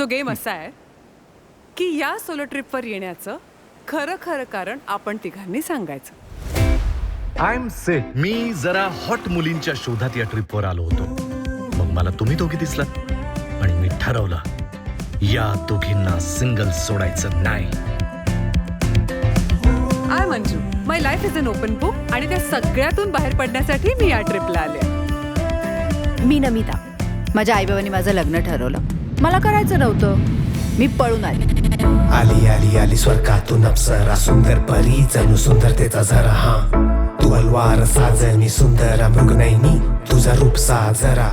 So game असा आहे की या सोलो ट्रिपवर येण्याचं खरं खरं कारण आपण तिघांनी सांगायचं. I am set. मी जरा हॉट मुलींच्या शोधात या ट्रिपवर आलो होतो. मग मला तुम्ही दोघी दिसलात आणि मी ठरवलं या दोघींना सिंगल सोडायचं नाही. I Manju, my life is an open book आणि त्या सगळ्यातून बाहेर पडण्यासाठी मी या ट्रिपला आले. मी नमिता. माझ्या आईबाबांनी माझं लग्न ठरवलं. मला करायचं नव्हतं. मी पळून आले. आली आली आली स्वर्गातून अप्सरा, सुंदर परी जणू सुंदरतेचा झरा. हा तू अलवार साजन, मी सुंदर मृगनयनी, तुझा रूप साजरा.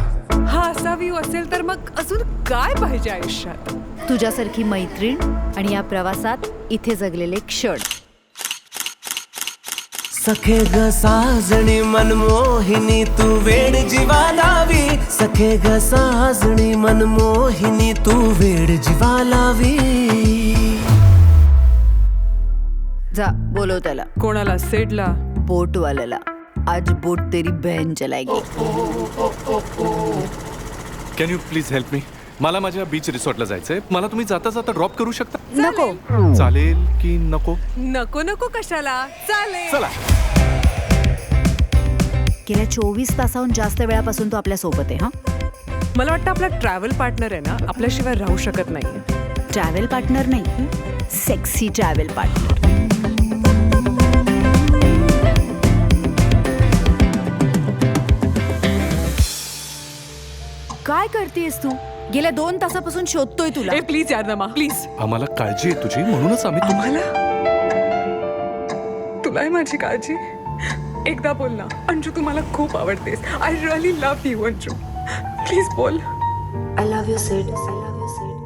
हा असा व्ह्यू असेल तर मग अजून काय पाहिजे आयुष्यात. तुझ्यासारखी मैत्रीण आणि या प्रवासात इथे जगलेले क्षण. सखे ग साजणी मनमोहिनी तू वेड जीवा लावी. सखे ग साजणी मनमोहिनी तू वेड जीवा लावी. जा बोलव त्याला. कोणाला? सेडला? बोटवाल्याला. आज बोट तेरी बहन चलाएगी. Can you please help me? मला माझ्या बीच रिसॉर्टला जायचंय. मला तुम्ही जाता जाता ड्रॉप करू शकता? नको. चालेल की नको? नको नको कशाला, चालेल. चला. गेल्या 24 तासाहून जास्त वेळापासून तो आपल्या सोबत आहे. हा मला वाटतं आपला ट्रॅव्हल पार्टनर आहे ना, आपल्याशिवाय राहू शकत नाही. ट्रॅव्हल पार्टनर नाही, सेक्सी ट्रॅव्हल पार्टनर. काय करतेस तू? गेल्या 2 तासापासून शोधतोय तुला. ए प्लीज यार नमा, प्लीज. आम्हाला काळजी आहे तुझी, म्हणूनच आम्ही आम्हाला? तुलाही माझी काळजी? एकदा बोल ना अंजू, तू मला खूप आवडतेस. I really love you Anju, please बोल. I love you, Sid. I love you, Sid. I love you, Sid.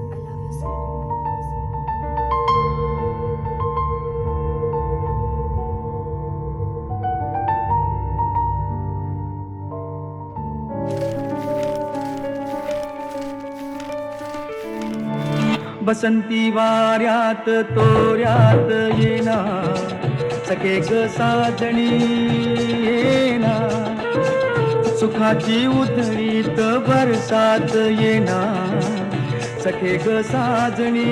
बसंती वाऱ्यात तोऱ्यात येना, सखे ग साजणी येना. सुखाची उधळीत बरसात येना, सखे ग साजणी